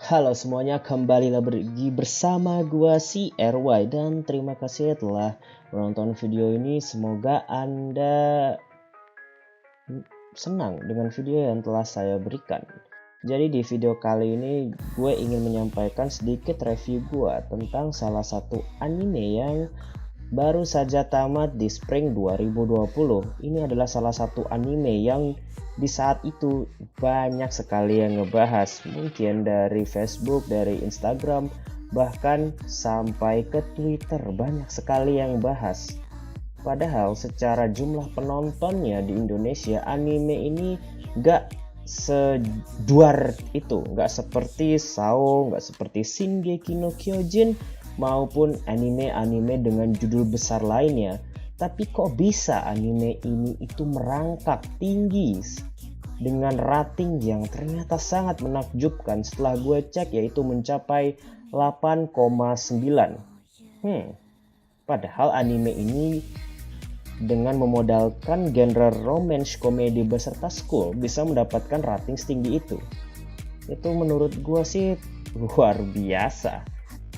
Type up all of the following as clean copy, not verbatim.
Halo semuanya, kembali lagi bersama gua si RY dan terima kasih telah menonton video ini. Semoga Anda senang dengan video yang telah saya berikan. Jadi di video kali ini gue ingin menyampaikan sedikit review gue tentang salah satu anime yang baru saja tamat di Spring 2020. Ini adalah salah satu anime yang di saat itu banyak sekali yang ngebahas, mungkin dari Facebook, dari Instagram, bahkan sampai ke Twitter banyak sekali yang bahas. Padahal secara jumlah penontonnya di Indonesia, anime ini gak seduar itu, gak seperti Sao, gak seperti Shingeki no Kyojin maupun anime-anime dengan judul besar lainnya. Tapi kok bisa anime ini itu merangkak tinggi dengan rating yang ternyata sangat menakjubkan setelah gue cek, yaitu mencapai 8,9. Padahal anime ini dengan memodalkan genre romance komedi beserta school bisa mendapatkan rating setinggi itu. Itu menurut gue sih luar biasa.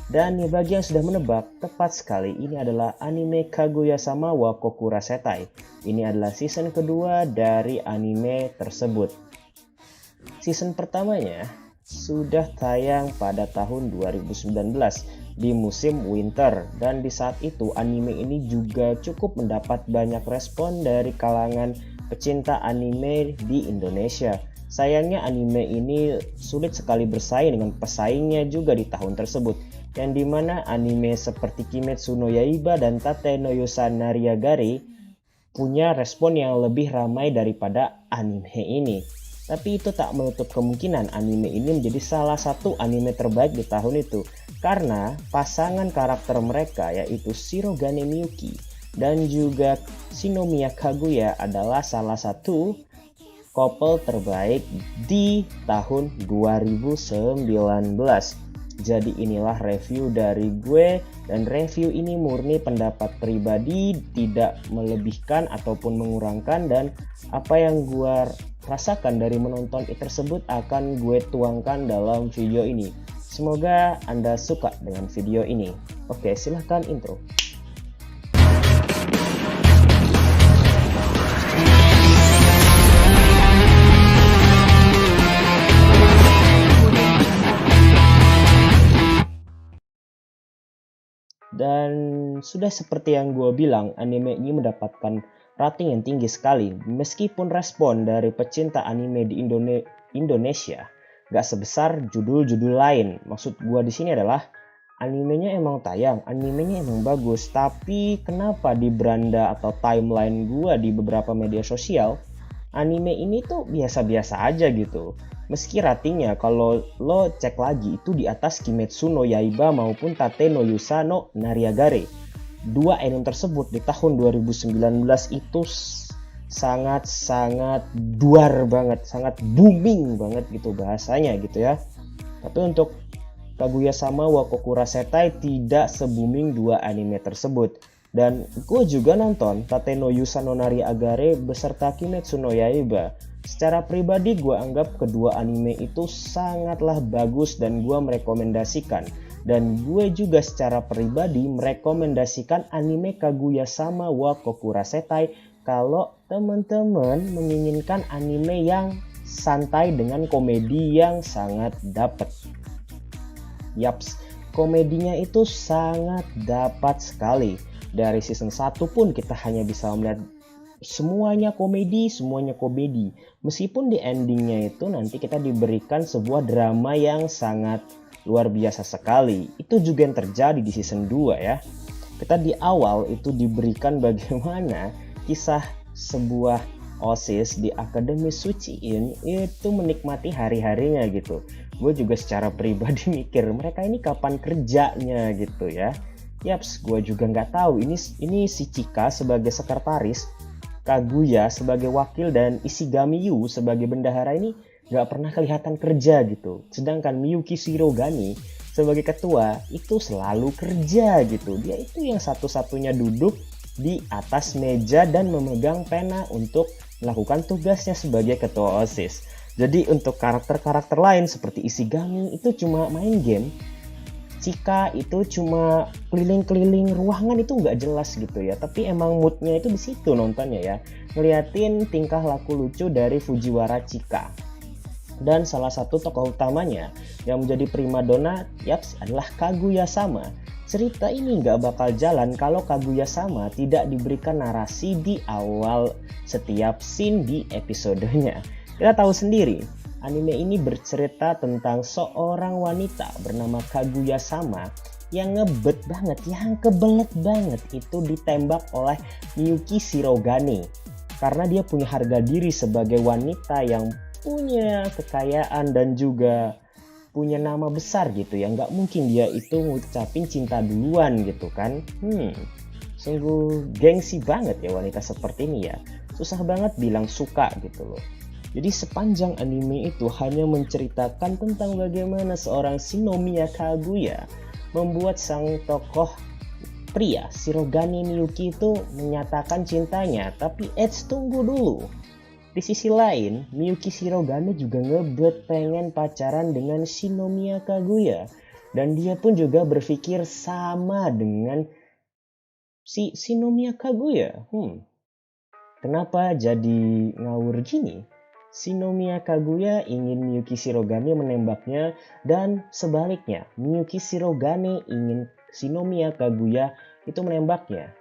Dan ya, bagi yang sudah menebak, tepat sekali, ini adalah anime Kaguya-sama wa Kokurasetai. Ini adalah season kedua dari anime tersebut. Season pertamanya sudah tayang pada tahun 2019 di musim winter, dan di saat itu anime ini juga cukup mendapat banyak respon dari kalangan pecinta anime di Indonesia. Sayangnya anime ini sulit sekali bersaing dengan pesaingnya juga di tahun tersebut, yang dimana anime seperti Kimetsu no Yaiba dan Tate no Yusa Nariagare punya respon yang lebih ramai daripada anime ini. Tapi itu tak menutup kemungkinan anime ini menjadi salah satu anime terbaik di tahun itu, karena pasangan karakter mereka yaitu Shirogane Miyuki dan juga Shinomiya Kaguya adalah salah satu couple terbaik di tahun 2019. Jadi inilah review dari gue, dan review ini murni pendapat pribadi, tidak melebihkan ataupun mengurangkan, dan apa yang gue rasakan dari menonton tersebut akan gue tuangkan dalam video ini. Semoga Anda suka dengan video ini. Oke, silahkan intro. Dan sudah seperti yang gue bilang, anime ini mendapatkan rating yang tinggi sekali. Meskipun respon dari pecinta anime di Indonesia gak sebesar judul-judul lain. Maksud gue di sini adalah animenya emang tayang, animenya emang bagus. Tapi kenapa di beranda atau timeline gue di beberapa media sosial, anime ini tuh biasa-biasa aja gitu. Meski ratingnya kalau lo cek lagi itu di atas Kimetsu no Yaiba maupun Tate no Yusa no Nariagare. Dua anime tersebut di tahun 2019 itu sangat-sangat duar banget, sangat booming banget gitu bahasanya gitu ya. Tapi untuk Kaguya-sama wa Kokurasetai tidak se-booming dua anime tersebut. Dan gue juga nonton Tate no Yusa no Nariagare beserta Kimetsu no Yaiba. Secara pribadi gue anggap kedua anime itu sangatlah bagus dan gue merekomendasikan. Dan gue juga secara pribadi merekomendasikan anime Kaguya-sama wa Kokurasetai kalau teman-teman menginginkan anime yang santai dengan komedi yang sangat dapet. Yaps, komedinya itu sangat dapat sekali. Dari season 1 pun kita hanya bisa melihat semuanya komedi. Meskipun di endingnya itu nanti kita diberikan sebuah drama yang sangat luar biasa sekali. Itu juga yang terjadi di season 2 ya. Kita di awal itu diberikan bagaimana kisah sebuah OSIS di Akademi Suchiin itu menikmati hari-harinya gitu. Gue juga secara pribadi mikir mereka ini kapan kerjanya gitu ya. Yaps, gue juga nggak tahu ini si Chika sebagai sekretaris, Kaguya sebagai wakil, dan Ishigami Yu sebagai bendahara ini nggak pernah kelihatan kerja gitu. Sedangkan Miyuki Shirogane sebagai ketua itu selalu kerja gitu. Dia itu yang satu-satunya duduk di atas meja dan memegang pena untuk melakukan tugasnya sebagai ketua OSIS. Jadi untuk karakter-karakter lain seperti Ishigami itu cuma main game, Chika itu cuma keliling-keliling ruangan itu nggak jelas gitu ya. Tapi emang moodnya itu di situ nontonnya ya. Ngeliatin tingkah laku lucu dari Fujiwara Chika. Dan salah satu tokoh utamanya yang menjadi primadona yaps adalah Kaguya-sama. Cerita ini nggak bakal jalan kalau Kaguya-sama tidak diberikan narasi di awal setiap scene di episodenya. Kita tahu sendiri, anime ini bercerita tentang seorang wanita bernama Kaguya-sama yang ngebet banget, yang kebelet banget itu ditembak oleh Miyuki Shirogane. Karena dia punya harga diri sebagai wanita yang punya kekayaan dan juga punya nama besar gitu ya, nggak mungkin dia itu ngucapin cinta duluan gitu kan. Sungguh gengsi banget ya wanita seperti ini ya, susah banget bilang suka gitu loh. Jadi sepanjang anime itu hanya menceritakan tentang bagaimana seorang Shinomiya Kaguya membuat sang tokoh pria Shirogane Miyuki itu menyatakan cintanya. Tapi tunggu dulu. Di sisi lain, Miyuki Shirogane juga ngebet pengen pacaran dengan Shinomiya Kaguya. Dan dia pun juga berpikir sama dengan si Shinomiya Kaguya. Kenapa jadi ngawur gini? Shinomiya Kaguya ingin Miyuki Shirogane menembaknya dan sebaliknya, Miyuki Shirogane ingin Shinomiya Kaguya itu menembaknya.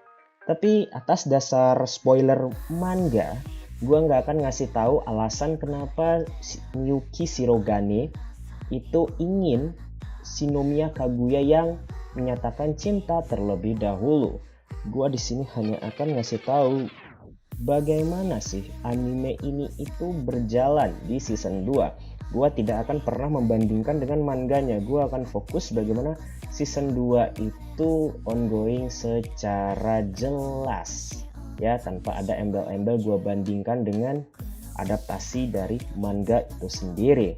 Tapi atas dasar spoiler manga, gue nggak akan ngasih tahu alasan kenapa Miyuki Shirogane itu ingin Shinomiya Kaguya yang menyatakan cinta terlebih dahulu. Gue di sini hanya akan ngasih tahu bagaimana sih anime ini itu berjalan di season 2. Gue tidak akan pernah membandingkan dengan manganya. Gue akan fokus bagaimana season 2 itu ongoing secara jelas ya, tanpa ada embel-embel gue bandingkan dengan adaptasi dari manga itu sendiri.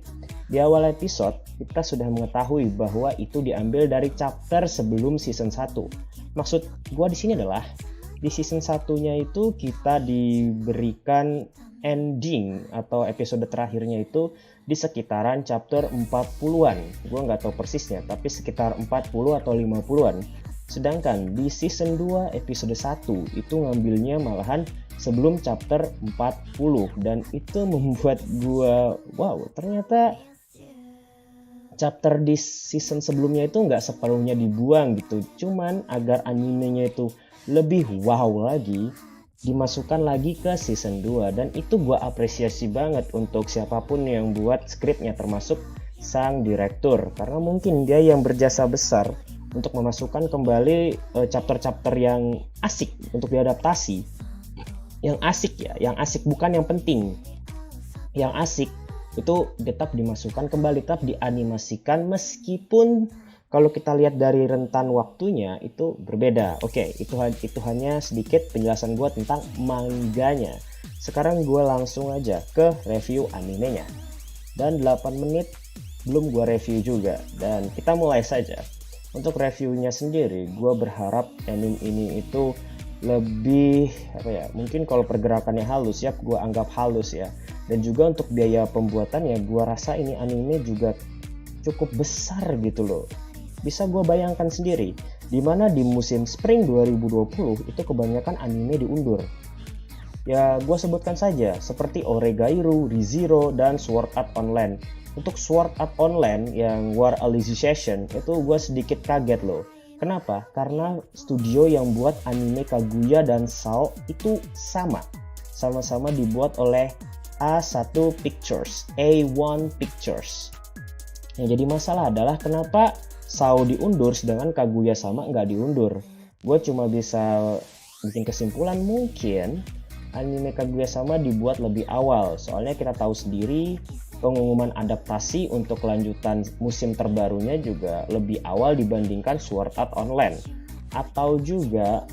Di awal episode kita sudah mengetahui bahwa itu diambil dari chapter sebelum season 1. Maksud gue di sini adalah di season 1-nya itu kita diberikan ending atau episode terakhirnya itu di sekitaran chapter 40-an. Gue nggak tahu persisnya, tapi sekitar 40 atau 50-an. Sedangkan di season 2 episode 1 itu ngambilnya malahan sebelum chapter 40. Dan itu membuat gue, wow, ternyata chapter di season sebelumnya itu nggak sepenuhnya dibuang gitu. Cuman agar animenya itu lebih wow lagi, dimasukkan lagi ke season 2. Dan itu gue apresiasi banget untuk siapapun yang buat skripnya, termasuk sang direktur, karena mungkin dia yang berjasa besar untuk memasukkan kembali chapter-chapter yang asik untuk diadaptasi. Yang asik ya, yang asik bukan yang penting. Yang asik itu tetap dimasukkan kembali, tetap dianimasikan, meskipun kalau kita lihat dari rentan waktunya itu berbeda. Oke, itu hanya sedikit penjelasan gue tentang manganya. Sekarang gue langsung aja ke review animenya. Dan 8 menit belum gue review juga. Dan kita mulai saja. Untuk reviewnya sendiri, gue berharap anime ini itu lebih mungkin kalau pergerakannya halus ya, gue anggap halus ya. Dan juga untuk biaya pembuatannya, gue rasa ini anime juga cukup besar gitu loh. Bisa gue bayangkan sendiri, dimana di musim spring 2020 itu kebanyakan anime diundur. Ya gue sebutkan saja seperti Oregairu, ReZero, dan Sword Art Online. Untuk Sword Art Online yang War Alicization itu gue sedikit kaget loh. Kenapa? Karena studio yang buat anime Kaguya dan Sao itu sama-sama dibuat oleh A1 Pictures, A1 Pictures. Yang jadi masalah adalah kenapa Sao diundur sedangkan Kaguya-sama nggak diundur. Gue cuma bisa bikin kesimpulan mungkin anime Kaguya-sama dibuat lebih awal. Soalnya kita tahu sendiri pengumuman adaptasi untuk kelanjutan musim terbarunya juga lebih awal dibandingkan Sword Art Online. Atau juga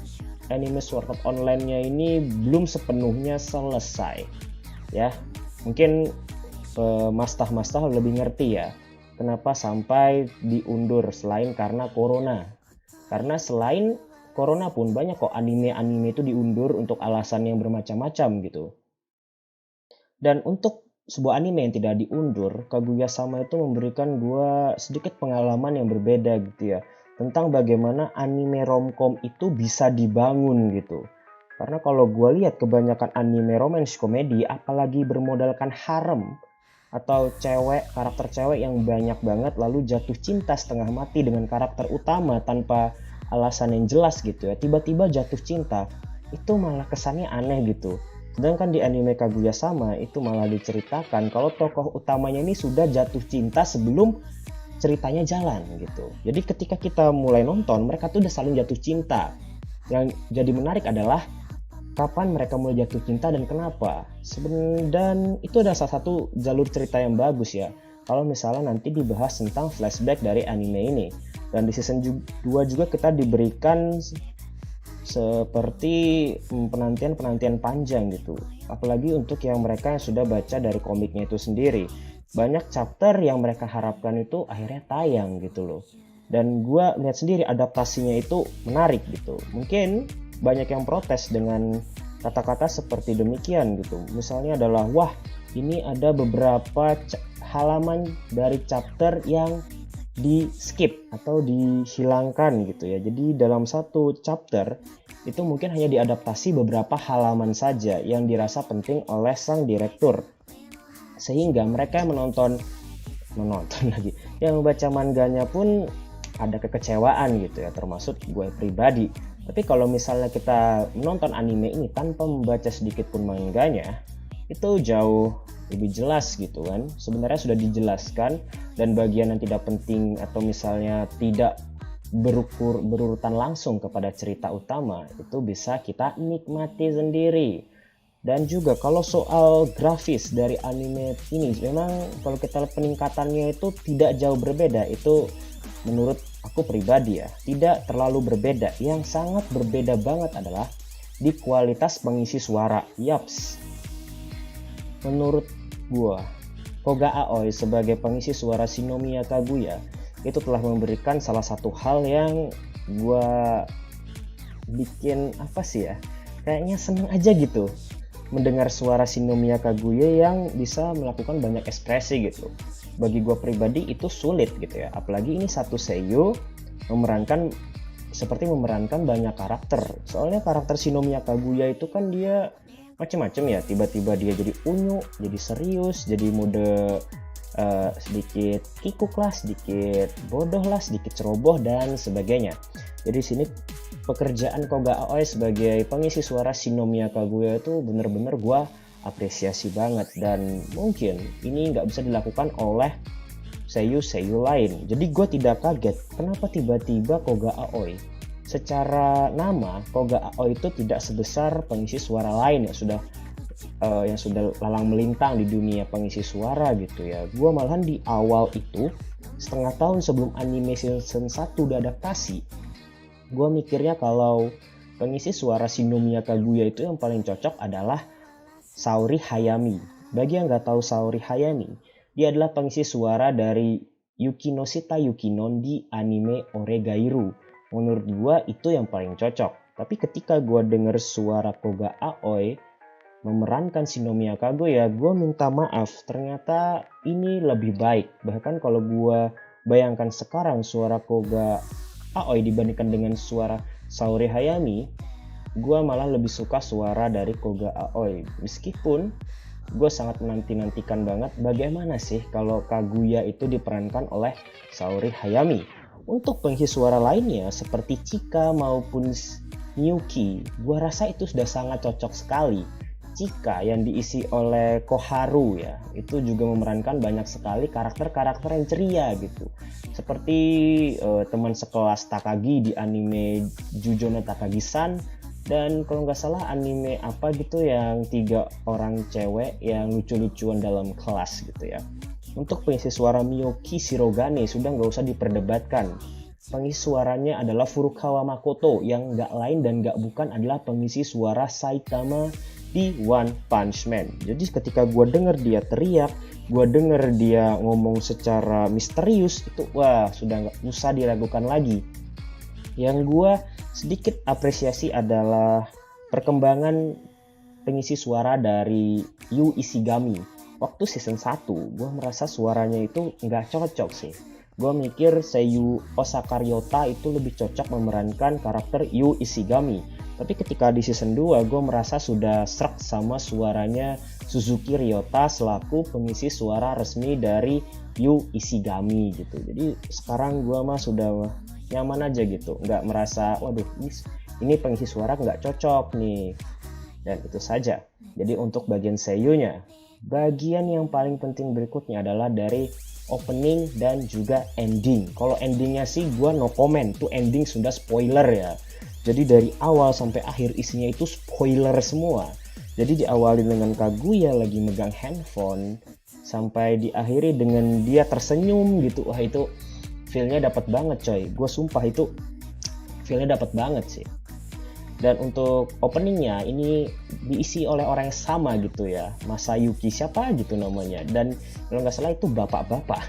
anime Sword Art Online-nya ini belum sepenuhnya selesai. Ya, mungkin mastah-mastah lebih ngerti ya. Kenapa sampai diundur selain karena corona. Karena selain corona pun banyak kok anime-anime itu diundur untuk alasan yang bermacam-macam gitu. Dan untuk sebuah anime yang tidak diundur, Kaguya-sama itu memberikan gue sedikit pengalaman yang berbeda gitu ya, tentang bagaimana anime romcom itu bisa dibangun gitu. Karena kalau gue lihat kebanyakan anime romance komedi, apalagi bermodalkan harem atau karakter cewek yang banyak banget lalu jatuh cinta setengah mati dengan karakter utama tanpa alasan yang jelas gitu ya, tiba-tiba jatuh cinta, itu malah kesannya aneh gitu. Sedangkan di anime Kaguya-sama itu malah diceritakan kalau tokoh utamanya ini sudah jatuh cinta sebelum ceritanya jalan gitu. Jadi ketika kita mulai nonton, mereka tuh udah saling jatuh cinta. Yang jadi menarik adalah kapan mereka mulai jatuh cinta dan kenapa. Dan itu adalah salah satu jalur cerita yang bagus ya, kalau misalnya nanti dibahas tentang flashback dari anime ini. Dan di season 2 juga kita diberikan seperti penantian panjang gitu, apalagi untuk yang mereka yang sudah baca dari komiknya itu sendiri. Banyak chapter yang mereka harapkan itu akhirnya tayang gitu loh, dan gue lihat sendiri adaptasinya itu menarik gitu. Mungkin banyak yang protes dengan kata-kata seperti demikian gitu, misalnya adalah wah ini ada beberapa halaman dari chapter yang di skip atau dihilangkan gitu ya. Jadi dalam satu chapter itu mungkin hanya diadaptasi beberapa halaman saja yang dirasa penting oleh sang direktur, sehingga mereka yang menonton lagi, yang membaca manganya pun ada kekecewaan gitu ya, termasuk gue pribadi. Tapi kalau misalnya kita menonton anime ini tanpa membaca sedikit pun manganya, itu jauh lebih jelas gitu kan. Sebenarnya sudah dijelaskan, dan bagian yang tidak penting atau misalnya tidak berurutan langsung kepada cerita utama itu bisa kita nikmati sendiri. Dan juga kalau soal grafis dari anime ini, memang kalau kita lihat peningkatannya itu tidak jauh berbeda. Itu menurut aku pribadi ya, tidak terlalu berbeda. Yang sangat berbeda banget adalah di kualitas pengisi suara. Yaps, menurut gua, Koga Aoi sebagai pengisi suara Shinomiya Kaguya itu telah memberikan salah satu hal yang gua bikin apa sih ya, kayaknya seneng aja gitu mendengar suara Shinomiya Kaguya yang bisa melakukan banyak ekspresi gitu. Bagi gua pribadi itu sulit gitu ya, apalagi ini satu seiyuu memerankan banyak karakter. Soalnya karakter Shinomiya Kaguya itu kan dia macam-macam ya, tiba-tiba dia jadi unyu, jadi serius, jadi mode sedikit kikuk lah, sedikit bodoh lah, sedikit ceroboh dan sebagainya. Jadi sini pekerjaan Koga Aoi sebagai pengisi suara Shinomiya Kaguya itu bener-bener gue apresiasi banget, dan mungkin ini nggak bisa dilakukan oleh seiyuu lain. Jadi gue tidak kaget kenapa tiba-tiba Koga Aoi, secara nama Koga Aoi itu tidak sebesar pengisi suara lain yang sudah lalang melintang di dunia pengisi suara gitu ya. Gue malahan di awal itu, setengah tahun sebelum anime season 1 diadaptasi, gue mikirnya kalau pengisi suara Shinomiya Kaguya itu yang paling cocok adalah Saori Hayami. Bagi yang nggak tahu Saori Hayami, dia adalah pengisi suara dari Yukinoshita Yukinon di anime Oregairu. Menurut gue itu yang paling cocok. Tapi ketika gue denger suara Koga Aoi memerankan Shinomiya Kaguya, gue minta maaf, ternyata ini lebih baik. Bahkan kalau gue bayangkan sekarang suara Koga Aoi dibandingkan dengan suara Saori Hayami, gue malah lebih suka suara dari Koga Aoi. Meskipun gue sangat menanti-nantikan banget bagaimana sih kalau Kaguya itu diperankan oleh Saori Hayami. Untuk pengisi suara lainnya seperti Chika maupun Miyuki, gue rasa itu sudah sangat cocok sekali. Chika yang diisi oleh Koharu ya, itu juga memerankan banyak sekali karakter-karakter yang ceria gitu. Seperti teman sekelas Takagi di anime Jujo no Takagi-san, dan kalau nggak salah anime apa gitu yang 3 orang cewek yang lucu-lucuan dalam kelas gitu ya. Untuk pengisi suara Miyoki Shirogane sudah nggak usah diperdebatkan. Pengisi suaranya adalah Furukawa Makoto, yang nggak lain dan nggak bukan adalah pengisi suara Saitama di One Punch Man. Jadi ketika gue denger dia teriak, gue denger dia ngomong secara misterius, itu wah sudah nggak usah diragukan lagi. Yang gue sedikit apresiasi adalah perkembangan pengisi suara dari Yu Ishigami. waktu season 1 gue merasa suaranya itu nggak cocok sih. Gue mikir Seiyu Osaka Ryota itu lebih cocok memerankan karakter Yu Ishigami. Tapi ketika di season 2 gue merasa sudah srek sama suaranya Suzuki Ryota selaku pengisi suara resmi dari Yu Ishigami gitu. Jadi sekarang gue mah sudah nyaman aja gitu, nggak merasa waduh ini pengisi suara nggak cocok nih. Dan itu saja. Jadi untuk bagian seiyunya, bagian yang paling penting berikutnya adalah dari opening dan juga ending. Kalau endingnya sih gue no comment, tuh ending sudah spoiler ya. Jadi dari awal sampai akhir isinya itu spoiler semua. Jadi diawali dengan Kaguya lagi megang handphone, sampai diakhiri dengan dia tersenyum gitu. Wah itu feelnya dapat banget coy. Gue sumpah itu feelnya dapat banget sih. Dan untuk openingnya ini diisi oleh orang yang sama gitu ya, Masayuki siapa gitu namanya, dan kalau nggak salah itu bapak-bapak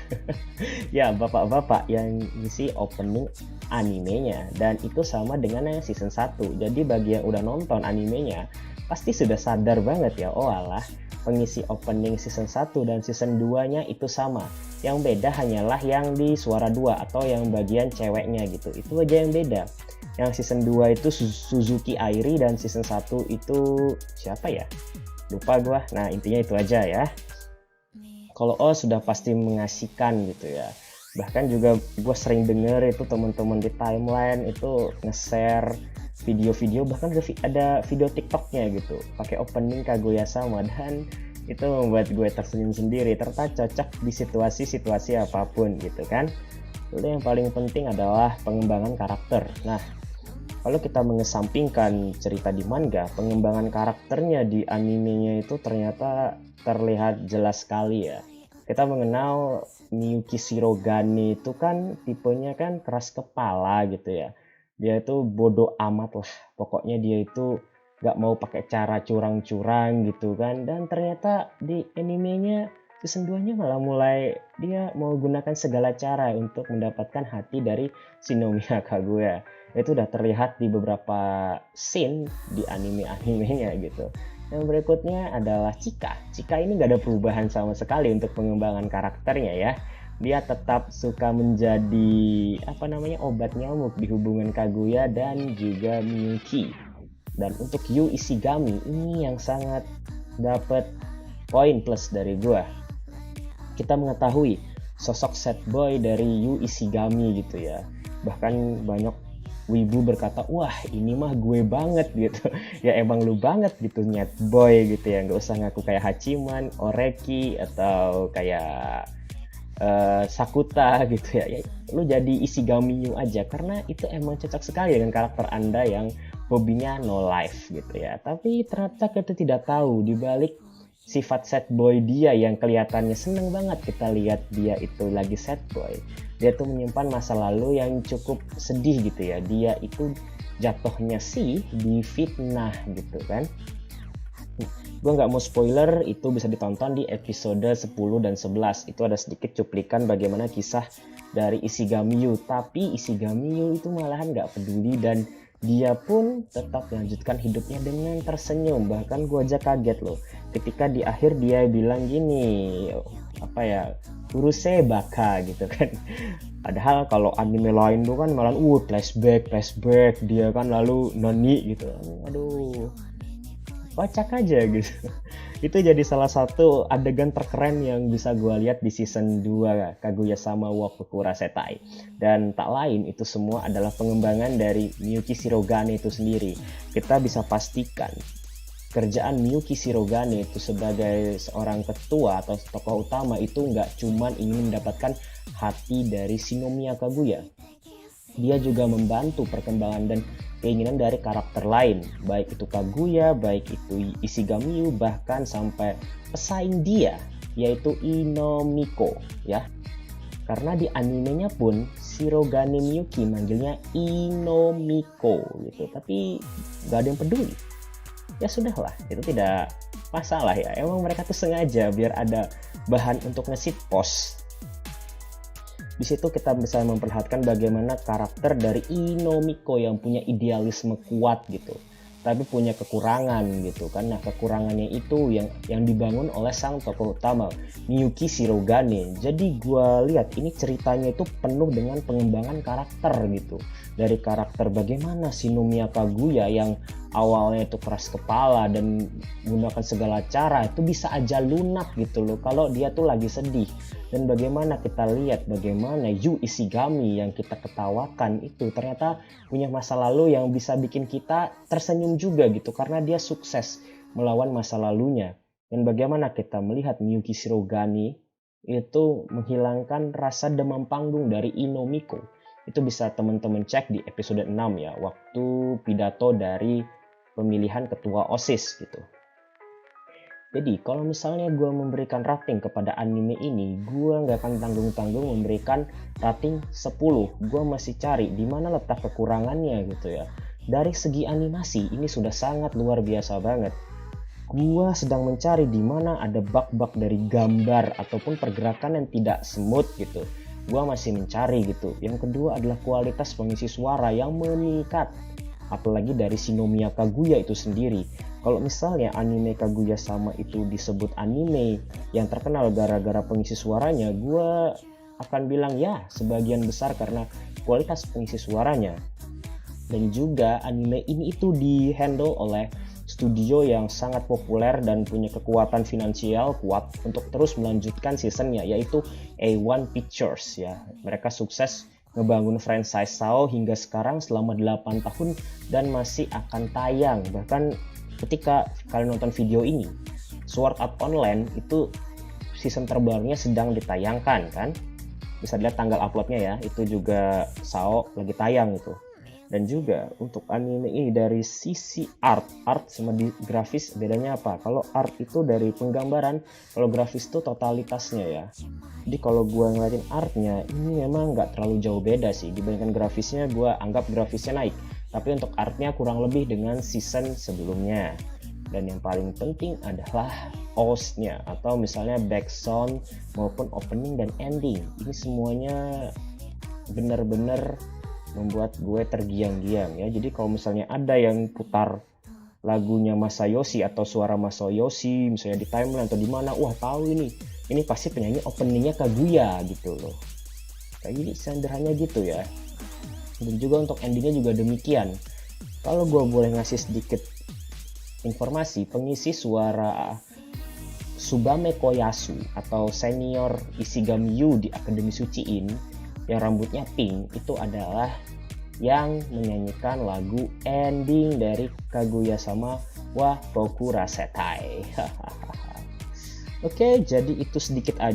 ya bapak-bapak yang ngisi opening animenya, dan itu sama dengan yang season 1. Jadi bagi yang udah nonton animenya pasti sudah sadar banget ya, oh alah pengisi opening season 1 dan season 2 nya itu sama, yang beda hanyalah yang di suara 2 atau yang bagian ceweknya gitu, itu aja yang beda. Yang season 2 itu Suzuki Airi dan season 1 itu siapa ya? Lupa gua. Nah, intinya itu aja ya. Kalau sudah pasti mengasihkan gitu ya. Bahkan juga gue sering denger itu teman-teman di timeline itu nge-share video-video, bahkan ada video TikToknya gitu pakai opening Kaguya sama, dan itu membuat gue tersenyum sendiri. Ternyata cocok di situasi-situasi apapun gitu kan. Lalu yang paling penting adalah pengembangan karakter. Nah, kalau kita mengesampingkan cerita di manga, pengembangan karakternya di animenya itu ternyata terlihat jelas sekali ya. Kita mengenal Miyuki Shirogane itu kan tipenya kan keras kepala gitu ya. Dia itu bodoh amat lah. Pokoknya dia itu gak mau pakai cara curang-curang gitu kan. Dan ternyata di animenya season 2-nya malah mulai dia mau gunakan segala cara untuk mendapatkan hati dari Shinomiya Kaguya. Itu udah terlihat di beberapa scene di anime-animenya gitu. Yang berikutnya adalah Chika. Chika ini gak ada perubahan sama sekali untuk pengembangan karakternya ya. Dia tetap suka menjadi obat nyamuk di hubungan Kaguya dan juga Miyuki. Dan untuk Yu Ishigami ini yang sangat dapat poin plus dari gua. Kita mengetahui sosok sad boy dari Yu Ishigami gitu ya. Bahkan banyak wibu berkata, wah ini mah gue banget gitu. Ya emang lu banget gitu, nyet boy gitu ya. Nggak usah ngaku kayak Hachiman, Oreki, atau kayak Sakuta gitu ya. Lu jadi Ishigami aja, karena itu emang cocok sekali dengan karakter anda yang hobinya no life gitu ya. Tapi ternyata kita tidak tahu dibalik sifat sad boy dia yang kelihatannya seneng banget kita lihat dia itu lagi sad boy, dia tuh menyimpan masa lalu yang cukup sedih gitu ya. Dia itu jatuhnya sih di fitnah gitu kan. Gue nggak mau spoiler, itu bisa ditonton di episode 10 dan 11. Itu ada sedikit cuplikan bagaimana kisah dari Ishigami Yu. Tapi Ishigami Yu itu malahan nggak peduli dan dia pun tetap melanjutkan hidupnya dengan tersenyum. Bahkan gue aja kaget loh ketika di akhir dia bilang gini, uruse baka gitu kan. Padahal kalau anime lain tuh kan malah flashback dia kan lalu nani gitu. Aduh, kocak aja gitu. Itu jadi salah satu adegan terkeren yang bisa gue lihat di season 2 Kaguya sama wa Kokura Setai. Dan tak lain itu semua adalah pengembangan dari Miyuki Shirogane itu sendiri. Kita bisa pastikan kerjaan Miyuki Shirogane itu sebagai seorang ketua atau tokoh utama itu nggak cuman ingin mendapatkan hati dari Shinomiya Kaguya. Dia juga membantu perkembangan dan keinginan dari karakter lain, baik itu Kaguya, baik itu Ishigami Yu, bahkan sampai pesaing dia yaitu Inomiko ya. Karena di animenya pun Shirogane Miyuki manggilnya Inomiko gitu, tapi gak ada yang peduli. Ya sudahlah, itu tidak masalah ya. Emang mereka tuh sengaja biar ada bahan untuk nge-shit post. Di situ kita bisa memperlihatkan bagaimana karakter dari Inomiko yang punya idealisme kuat gitu. tapi punya kekurangan gitu kan. Nah, kekurangannya itu yang dibangun oleh sang tokoh utama, Miyuki Shirogane. Jadi gua lihat ini ceritanya itu penuh dengan pengembangan karakter gitu. Dari karakter bagaimana Shinomiya Kaguya yang awalnya itu keras kepala dan menggunakan segala cara itu bisa aja lunak gitu loh kalau dia tuh lagi sedih. Dan bagaimana kita lihat bagaimana Yu Ishigami yang kita ketawakan itu ternyata punya masa lalu yang bisa bikin kita tersenyum juga gitu karena dia sukses melawan masa lalunya. Dan bagaimana kita melihat Miyuki Shirogane itu menghilangkan rasa demam panggung dari Inomiko. Itu bisa teman-teman cek di episode 6 ya, waktu pidato dari pemilihan ketua OSIS gitu. Jadi kalau misalnya gue memberikan rating kepada anime ini, gue nggak akan tanggung-tanggung memberikan rating 10. Gue masih cari di mana letak kekurangannya gitu ya. Dari segi animasi ini sudah sangat luar biasa banget. Gue sedang mencari di mana ada bug-bug dari gambar ataupun pergerakan yang tidak smooth gitu. Gue masih mencari gitu. Yang kedua adalah kualitas pengisi suara yang meningkat. Apalagi dari Shinomiya Kaguya itu sendiri. Kalau misalnya anime Kaguya Sama itu disebut anime yang terkenal gara-gara pengisi suaranya, gue akan bilang ya sebagian besar karena kualitas pengisi suaranya. Dan juga anime ini itu dihandle oleh studio yang sangat populer dan punya kekuatan finansial kuat untuk terus melanjutkan seasonnya, yaitu A1 Pictures ya. Mereka sukses ngebangun franchise SAO hingga sekarang selama 8 tahun dan masih akan tayang. Bahkan ketika kalian nonton video ini, Sword Art Online itu season terbarunya sedang ditayangkan kan. Bisa dilihat tanggal uploadnya ya, itu juga SAO lagi tayang itu. Dan juga untuk anime ini dari sisi art sama di grafis bedanya apa? Kalau art itu dari penggambaran, kalau grafis itu totalitasnya ya. Jadi kalau gue ngeliatin artnya ini memang nggak terlalu jauh beda sih dibandingkan grafisnya. Gue anggap grafisnya naik, tapi untuk artnya kurang lebih dengan season sebelumnya. Dan yang paling penting adalah OST-nya atau misalnya background maupun opening dan ending. Ini semuanya benar-benar membuat gue tergiang-giang ya. Jadi kalau misalnya ada yang putar lagunya Masayoshi atau suara Masayoshi misalnya di timeline atau di mana, wah tahu ini pasti penyanyi openingnya Kaguya gitu loh. Kayak gini sederhananya gitu ya. Dan juga untuk endingnya juga demikian. Kalau gue boleh ngasih sedikit informasi, pengisi suara Tsubame Koyasu atau senior Ishigami Yu di Akademi Suchiin yang rambutnya pink itu adalah yang menyanyikan lagu ending dari Kaguya Sama wa Boku Rasetai. Oke, jadi itu sedikit aja